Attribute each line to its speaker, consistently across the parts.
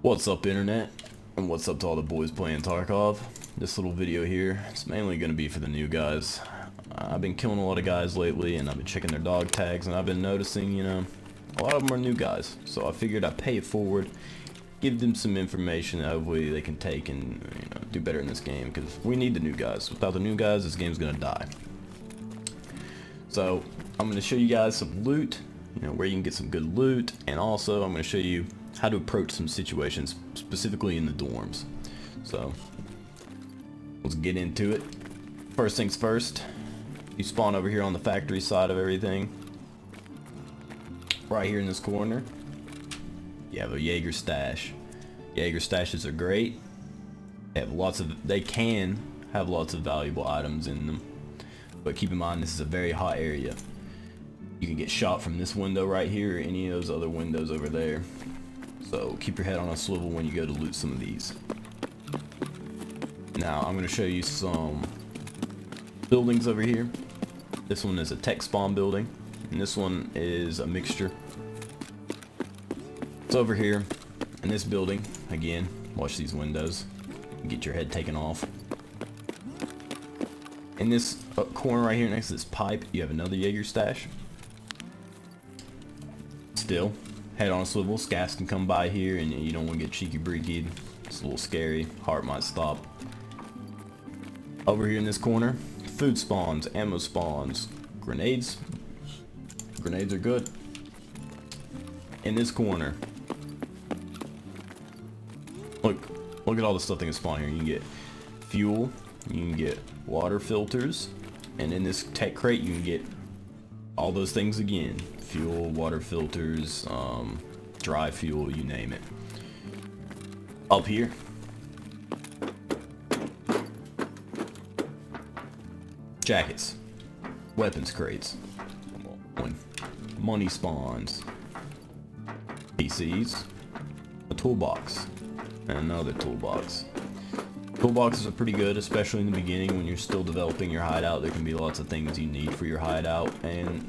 Speaker 1: What's up, internet, and what's up to all the boys playing Tarkov. This little video here is mainly going to be for the new guys. I've been killing a lot of guys lately, and I've been checking their dog tags, and I've been noticing, a lot of them are new guys. So I figured I'd pay it forward, give them some information that hopefully they can take and do better in this game, because we need the new guys. Without the new guys, this game's going to die. So I'm going to show you guys some loot, where you can get some good loot, and also I'm going to show you how to approach some situations, specifically in the dorms. So let's get into it. First things first, you spawn over here on the factory side of everything. Right here in this corner, you have a Jaeger stash. Jaeger stashes are great. They can have lots of valuable items in them, but keep in mind this is a very hot area. You can get shot from this window right here or any of those other windows over there. So keep your head on a swivel when you go to loot some of these. Now I'm going to show you some buildings over here. This one is a tech spawn building, and this one is a mixture. It's over here in this building. Again, watch these windows. Get your head taken off. In this corner right here next to this pipe, you have another Jaeger stash. Still, head on a swivel. Scats can come by here, and you don't want to get cheeky breeky. It's a little scary. Heart might stop. Over here in this corner, food spawns, ammo spawns, grenades. Grenades are good. In this corner, look at all the stuff that can spawn here. You can get fuel, you can get water filters, and in this tech crate you can get all those things again. Fuel, water filters, dry fuel, you name it. Up here, jackets, weapons crates, money spawns, PCs, a toolbox, and another toolbox. Toolboxes are pretty good, especially in the beginning when you're still developing your hideout. There can be lots of things you need for your hideout, and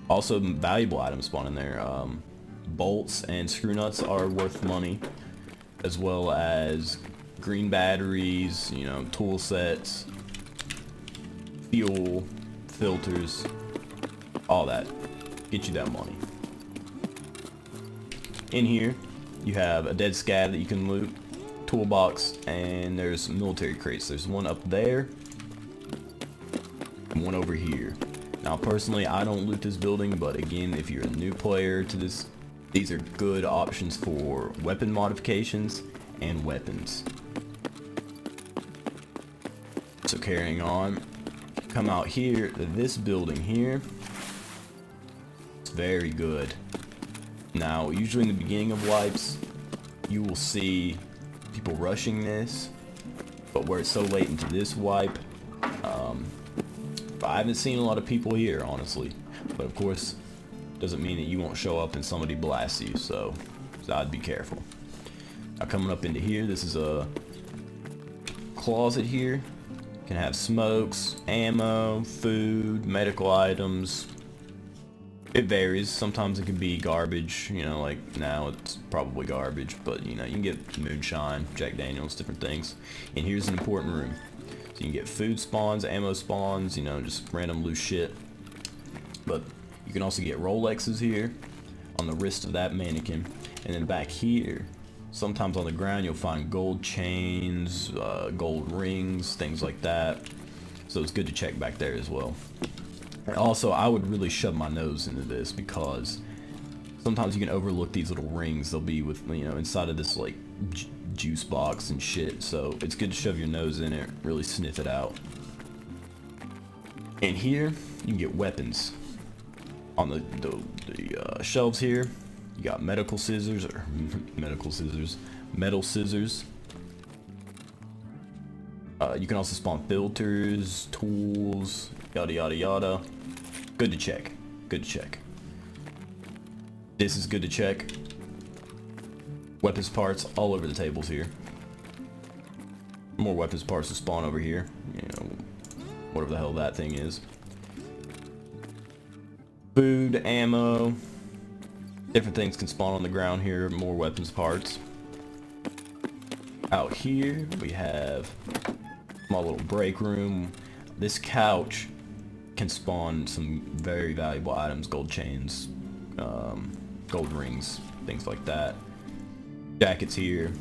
Speaker 1: also valuable items spawn in there. Bolts and screw nuts are worth money, as well as green batteries, tool sets, fuel, filters, all that. Get you that money. In here, you have a dead scav that you can loot, toolbox, and there's military crates. There's one up there, and one over here. Now personally, I don't loot this building, but again, if you're a new player to this, these are good options for weapon modifications and weapons. So carrying on, come out here to this building here. It's very good. Now, usually in the beginning of wipes, you will see people rushing this, but where it's so late into this wipe, I haven't seen a lot of people here, honestly. But of course, doesn't mean that you won't show up and somebody blasts you, so I'd be careful. Now coming up into here, this is a closet here. Can have smokes, ammo, food, medical items. It varies. Sometimes it can be garbage, like now it's probably garbage, but you can get moonshine, Jack Daniels, different things. And here's an important room. So you can get food spawns, ammo spawns, just random loose shit. But you can also get Rolexes here on the wrist of that mannequin. And then back here, sometimes on the ground you'll find gold chains, gold rings, things like that. So it's good to check back there as well. And also, I would really shove my nose into this because sometimes you can overlook these little rings. They'll be with, inside of this like juice box and shit. So it's good to shove your nose in it, really sniff it out. And here, you can get weapons. On the shelves here, you got metal scissors. You can also spawn filters, tools, yada yada yada. Good to check. Good to check. This is good to check. Weapons parts all over the tables here. More weapons parts to spawn over here. Whatever the hell that thing is. Food, ammo, different things can spawn on the ground here. More weapons parts. Out here we have a small little break room. This couch can spawn some very valuable items, gold chains, gold rings, things like that. Jackets here.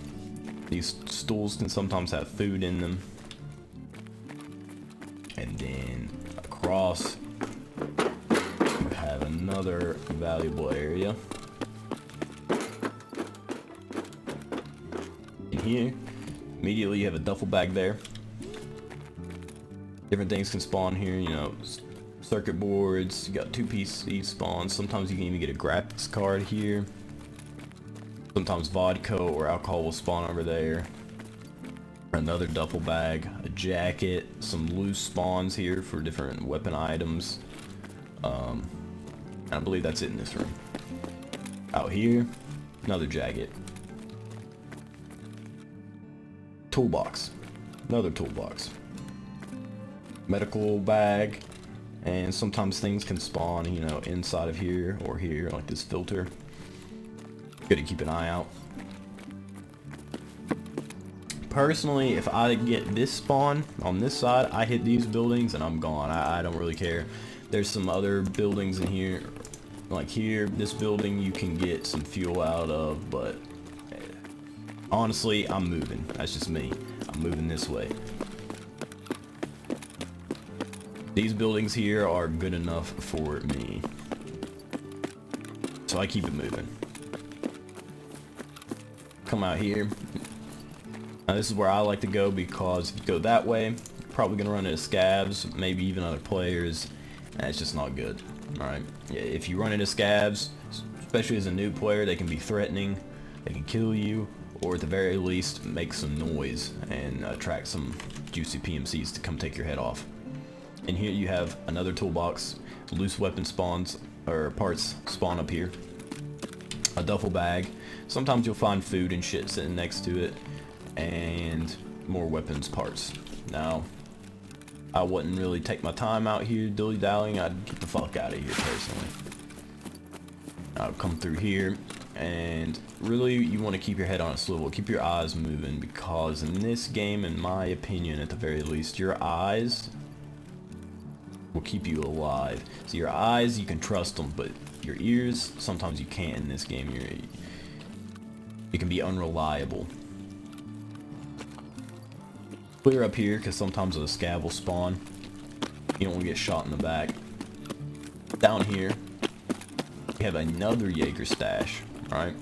Speaker 1: These stools can sometimes have food in them. And then across you have another valuable area. In here, immediately you have a duffel bag there. Different things can spawn here, you know, circuit boards, you got 2 PC spawns. Sometimes you can even get a graphics card here. Sometimes vodka or alcohol will spawn over there. Another duffel bag, a jacket, some loose spawns here for different weapon items. I believe that's it in this room. Out here, another jacket. Toolbox, another toolbox. Medical bag, and sometimes things can spawn, you know, inside of here or here, like this filter. Good to keep an eye out. Personally, if I get this spawn on this side, I hit these buildings and I'm gone. I don't really care. There's some other buildings in here, like here, this building you can get some fuel out of, but honestly, I'm moving. That's just me. I'm moving this way. These buildings here are good enough for me, so I keep it moving. Come out here. Now this is where I like to go, because if you go that way, you're probably gonna run into scavs, maybe even other players, and it's just not good. Alright, if you run into scavs, especially as a new player, they can be threatening, they can kill you, or at the very least make some noise and attract some juicy PMCs to come take your head off. And here you have another toolbox, loose weapon spawns, or parts spawn up here. A duffel bag. Sometimes you'll find food and shit sitting next to it, and more weapons parts. Now, I wouldn't really take my time out here dilly-dallying. I'd get the fuck out of here personally. I'll come through here, and really you want to keep your head on a swivel, keep your eyes moving, because in this game, in my opinion at the very least, your eyes will keep you alive. So your eyes, you can trust them, but your ears, sometimes you can't in this game. You can be unreliable. Clear up here, because sometimes a scav will spawn. You don't want to get shot in the back. Down here, we have another Jaeger stash. Alright.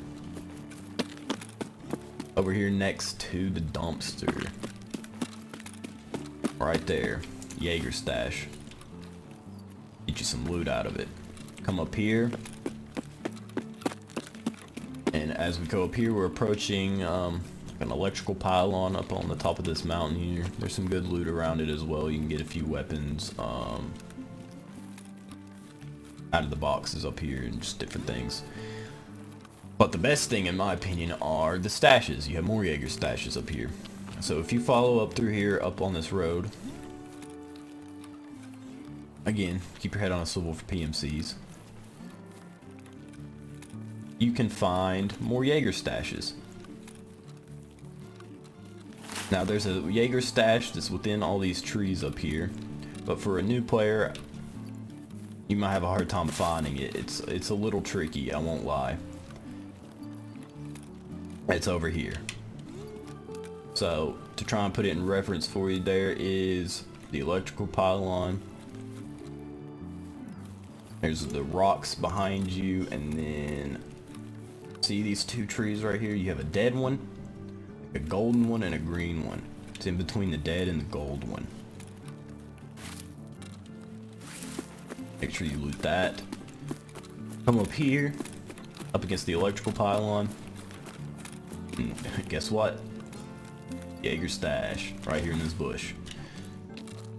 Speaker 1: Over here next to the dumpster. Right there. Jaeger stash. Get you some loot out of it. Come up here. And as we go up here, we're approaching an electrical pylon up on the top of this mountain here. There's some good loot around it as well. You can get a few weapons out of the boxes up here and just different things. But the best thing in my opinion are the stashes. You have more Jaeger stashes up here. So if you follow up through here, up on this road, again, keep your head on a swivel for PMCs, you can find more Jaeger stashes. Now there's a Jaeger stash that's within all these trees up here, but for a new player, you might have a hard time finding it. It's a little tricky, I won't lie. It's over here. So to try and put it in reference for you, there is the electrical pylon. There's the rocks behind you, and then see these 2 trees right here? You have a dead one, a golden one, and a green one. It's in between the dead and the gold one. Make sure you loot that. Come up here, up against the electrical pylon. And guess what? Jaeger stash, right here in this bush.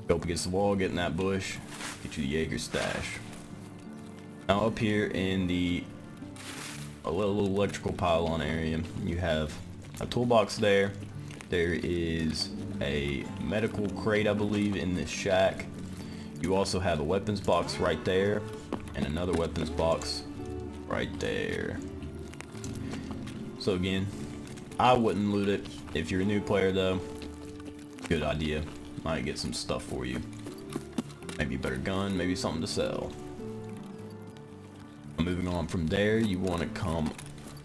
Speaker 1: Go up against the wall, get in that bush, get you the Jaeger stash. Now up here in the little electrical pylon area, you have a toolbox there. There is a medical crate, I believe, in this shack. You also have a weapons box right there, and another weapons box right there. So again, I wouldn't loot it. If you're a new player though, good idea. Might get some stuff for you. Maybe a better gun, maybe something to sell. Moving on from there, you want to come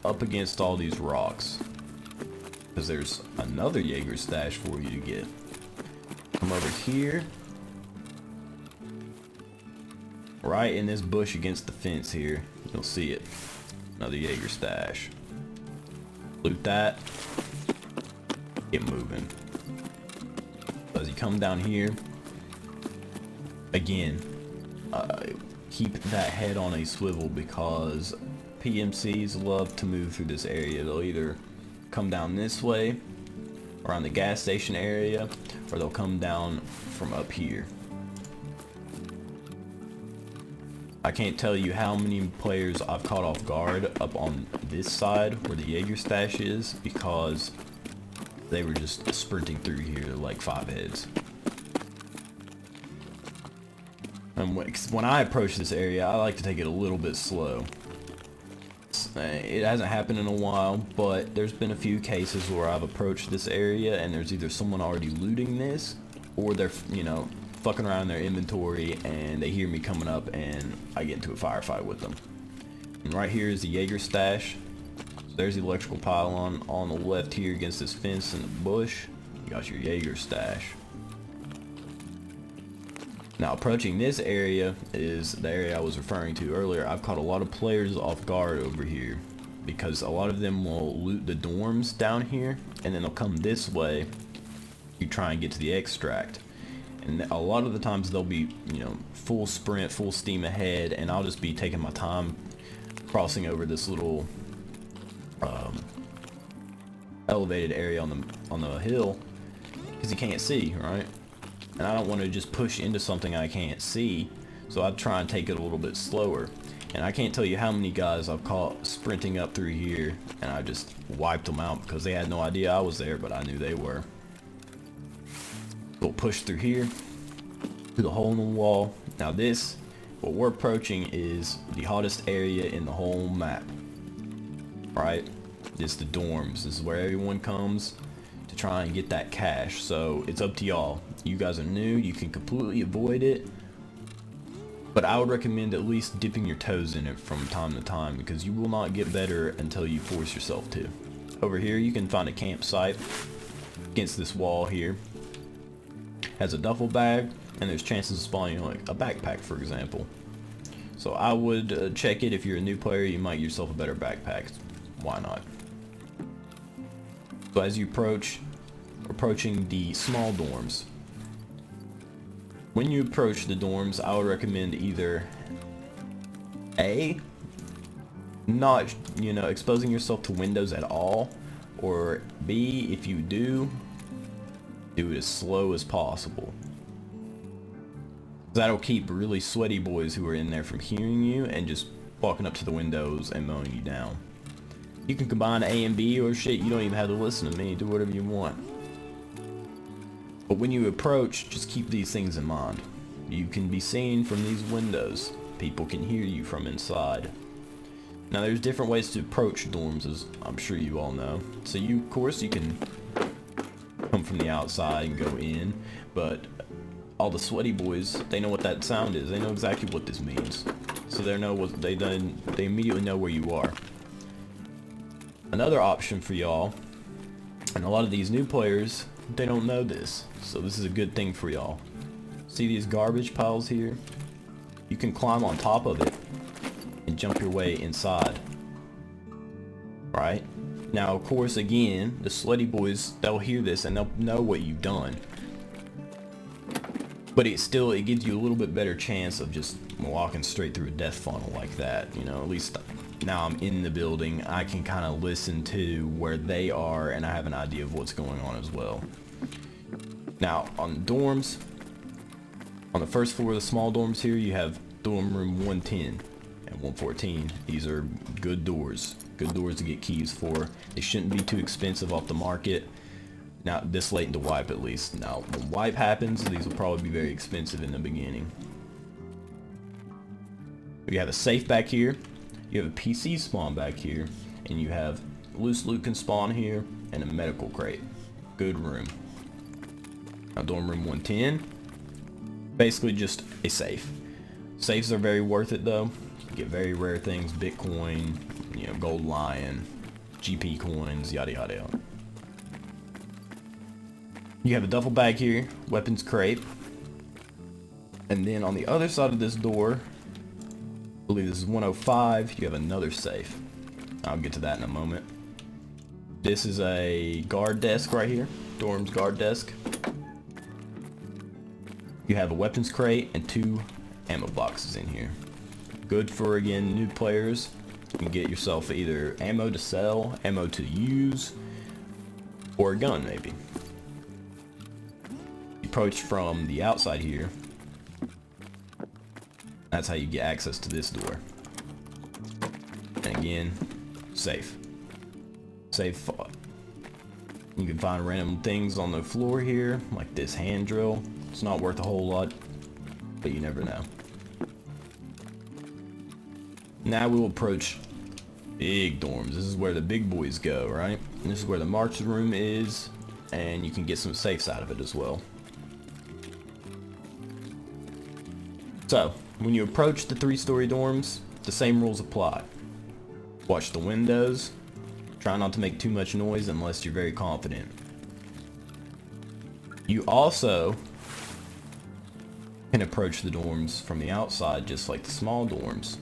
Speaker 1: up against all these rocks, because there's another Jaeger stash for you to get. Come over here, right in this bush against the fence here, you'll see it. Another Jaeger stash. Loot that. Get moving. As you come down here, again, keep that head on a swivel, because PMCs love to move through this area. They'll either come down this way around the gas station area, or they'll come down from up here. I can't tell you how many players I've caught off guard up on this side where the Jaeger stash is, because they were just sprinting through here like 5 heads. And when I approach this area, I like to take it a little bit slow. It hasn't happened in a while, but there's been a few cases where I've approached this area and there's either someone already looting this, or they're, you know, fucking around in their inventory and they hear me coming up and I get into a firefight with them. And right here is the Jaeger stash. So there's the electrical pylon on the left here against this fence in the bush. You got your Jaeger stash. Now approaching this area is the area I was referring to earlier. I've caught a lot of players off guard over here, because a lot of them will loot the dorms down here and then they'll come this way. You try and get to the extract, and a lot of the times they'll be, you know, full sprint, full steam ahead, and I'll just be taking my time crossing over this little elevated area on the hill, because you can't see, right? And I don't want to just push into something I can't see, so I'd try and take it a little bit slower. And I can't tell you how many guys I've caught sprinting up through here and I just wiped them out because they had no idea I was there, but I knew they were. We'll push through here, through the hole in the wall. Now this, what we're approaching, is the hottest area in the whole map, right? It's the dorms. This is where everyone comes to try and get that cash, so it's up to y'all. You guys are new, you can completely avoid it, but I would recommend at least dipping your toes in it from time to time, because you will not get better until you force yourself to. Over here you can find a campsite against this wall here. Has a duffel bag, and there's chances of spawning like a backpack, for example. So I would check it. If you're a new player, you might get yourself a better backpack. Why not? So as you approaching the small dorms, when you approach the dorms, I would recommend either A, not, you know, exposing yourself to windows at all, or B, if you do it as slow as possible. That'll keep really sweaty boys who are in there from hearing you and just walking up to the windows and mowing you down. You can combine A and B, or shit, you don't even have to listen to me. Do whatever you want. But when you approach, just keep these things in mind. You can be seen from these windows. People can hear you from inside. Now there's different ways to approach dorms, as I'm sure you all know. So of course you can come from the outside and go in, but all the sweaty boys, they know what that sound is. They know exactly what this means. So they immediately know where you are. Another option for y'all, and a lot of these new players, they don't know this, so this is a good thing for y'all. See these garbage piles here? You can climb on top of it and jump your way inside. Right? Now, of course, again, the sweaty boys, they'll hear this and they'll know what you've done. But it gives you a little bit better chance of just walking straight through a death funnel like that. You know, at least now I'm in the building, I can kind of listen to where they are, and I have an idea of what's going on as well. Now, on the dorms, on the first floor of the small dorms here, you have dorm room 110 and 114. These are good doors to get keys for. They shouldn't be too expensive off the market. Now, this late into wipe at least. Now, when wipe happens, these will probably be very expensive in the beginning. You have a safe back here. You have a PC spawn back here, and you have loose loot can spawn here, and a medical crate. Good room. Now dorm room 110. Basically just a safe. Safes are very worth it though. You get very rare things, Bitcoin, you know, gold lion, GP coins, yada yada yada. You have a duffel bag here, weapons crate. And then on the other side of this door, I believe this is 105, you have another safe. I'll get to that in a moment. This is a guard desk right here, dorm's guard desk. You have a weapons crate and 2 ammo boxes in here. Good for, again, new players. You can get yourself either ammo to sell, ammo to use, or a gun maybe. You approach from the outside here. That's how you get access to this door. And again, safe. Safe fought. You can find random things on the floor here, like this hand drill. It's not worth a whole lot, but you never know. Now we will approach big dorms. This is where the big boys go, right? And this is where the march room is, and you can get some safes out of it as well. So, when you approach the 3-story dorms, the same rules apply. Watch the windows. Try not to make too much noise unless you're very confident. You also can approach the dorms from the outside just like the small dorms.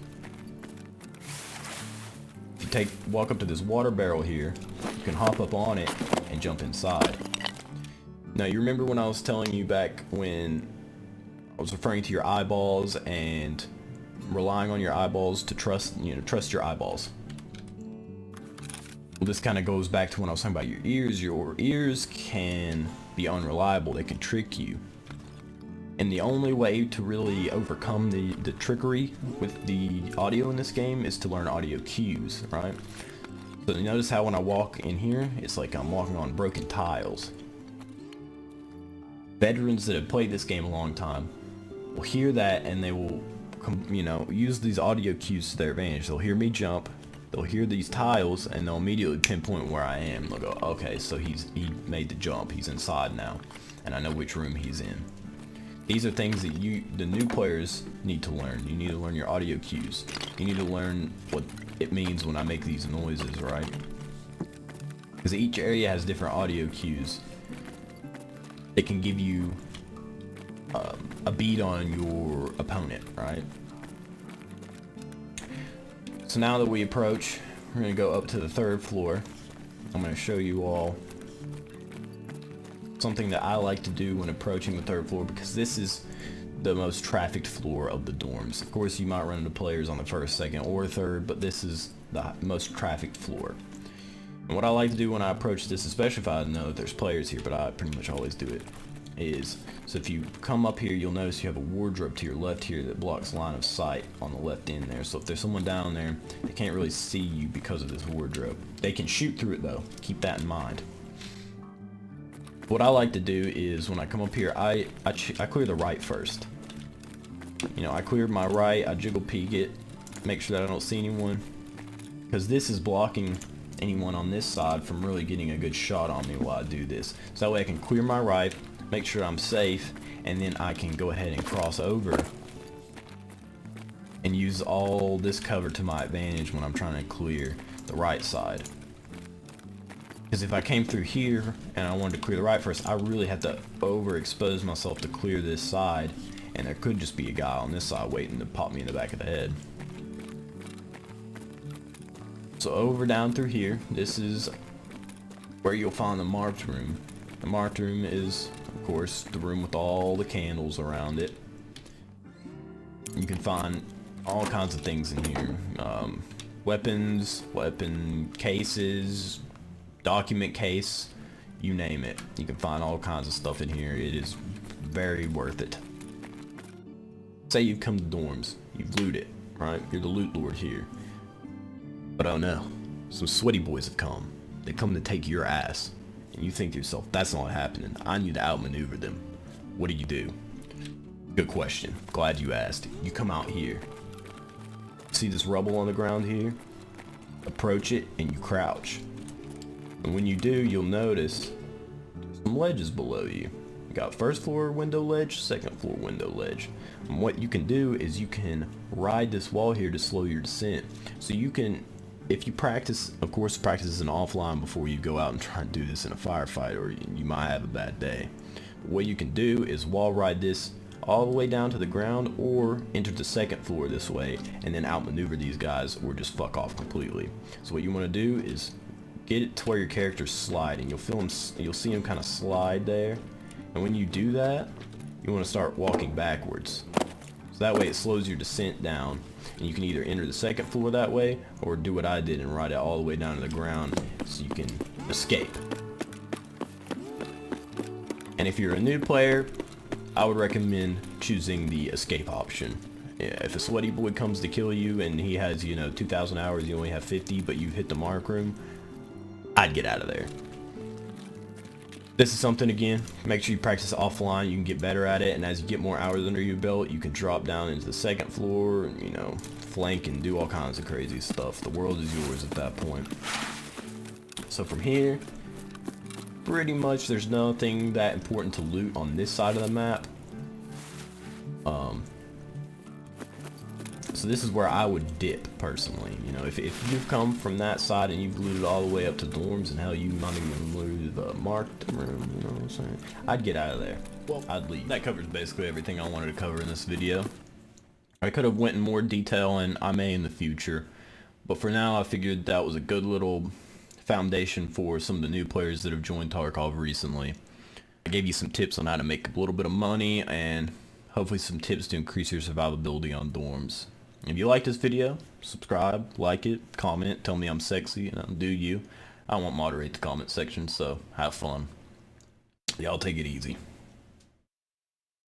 Speaker 1: If you walk up to this water barrel here, you can hop up on it and jump inside. Now you remember when I was telling you back when I was referring to your eyeballs and relying on your eyeballs to trust your eyeballs. Well, this kind of goes back to when I was talking about your ears. Your ears can be unreliable. They can trick you. And the only way to really overcome the trickery with the audio in this game is to learn audio cues, right? So you notice how when I walk in here, it's like I'm walking on broken tiles. Veterans that have played this game a long time will hear that and they will, use these audio cues to their advantage. They'll hear me jump, they'll hear these tiles, and they'll immediately pinpoint where I am. They'll go, okay, so he made the jump, he's inside now, and I know which room he's in. These are things that the new players need to learn. You need to learn your audio cues. You need to learn what it means when I make these noises, right? Because each area has different audio cues. It can give you a beat on your opponent, right? So now that we approach, we're going to go up to the 3rd floor. I'm going to show you all something that I like to do when approaching the 3rd floor, because this is the most trafficked floor of the dorms. Of course, you might run into players on the 1st, 2nd, or 3rd, but this is the most trafficked floor. And what I like to do when I approach this, especially if I know that there's players here, but I pretty much always do it, is, so if you come up here, you'll notice you have a wardrobe to your left here that blocks line of sight on the left end there. So if there's someone down there, they can't really see you because of this wardrobe. They can shoot through it though, keep that in mind. What I like to do is when I come up here, I clear the right first. I clear my right, I jiggle peek it, make sure that I don't see anyone, because this is blocking anyone on this side from really getting a good shot on me while I do this. So that way I can clear my right, make sure I'm safe, and then I can go ahead and cross over and use all this cover to my advantage when I'm trying to clear the right side. Because if I came through here and I wanted to clear the right first, I really had to overexpose myself to clear this side, and there could just be a guy on this side waiting to pop me in the back of the head. So over down through here, this is where you'll find the marked room. The marked room is, of course, the room with all the candles around it. You can find all kinds of things in here. Weapons, weapon cases, document case, you name it. You can find all kinds of stuff in here. It is very worth it. Say you've come to dorms, you've looted, right? You're the loot lord here. But oh no, some sweaty boys have come. They come to take your ass. And you think to yourself, that's not happening. I need to outmaneuver them. What do? Good question. Glad you asked. You come out here. See this rubble on the ground here? Approach it and you crouch. And when you do, you'll notice there's some ledges below you. You got first floor window ledge, second floor window ledge. And what you can do is you can ride this wall here to slow your descent. So you can, if you practice, of course practice is an offline before you go out and try and do this in a firefight, or you might have a bad day. But what you can do is wall ride this all the way down to the ground, or enter the second floor this way and then outmaneuver these guys, or just fuck off completely. So what you want to do is get it to where your character's sliding. You'll see him kind of slide there, and when you do that, you want to start walking backwards. So that way it slows your descent down, and you can either enter the second floor that way, or do what I did and ride it all the way down to the ground so you can escape. And if you're a new player, I would recommend choosing the escape option. Yeah, if a sweaty boy comes to kill you and he has, 2,000 hours, you only have 50, but you hit the mark room, I'd get out of there. This is something, again, make sure you practice offline. You can get better at it, and as you get more hours under your belt, you can drop down into the second floor and, flank and do all kinds of crazy stuff. The world is yours at that point. So from here, pretty much there's nothing that important to loot on this side of the map. So this is where I would dip personally. If you've come from that side and you've looted all the way up to dorms, and hell, you might even looted the marked room, you know what I'm saying? I'd get out of there. Well, I'd leave. That covers basically everything I wanted to cover in this video. I could have went in more detail, and I may in the future, but for now I figured that was a good little foundation for some of the new players that have joined Tarkov recently. I gave you some tips on how to make a little bit of money, and hopefully some tips to increase your survivability on dorms. If you like this video, subscribe, like it, comment, tell me I'm sexy, and do you. I won't moderate the comment section, so have fun. Y'all take it easy.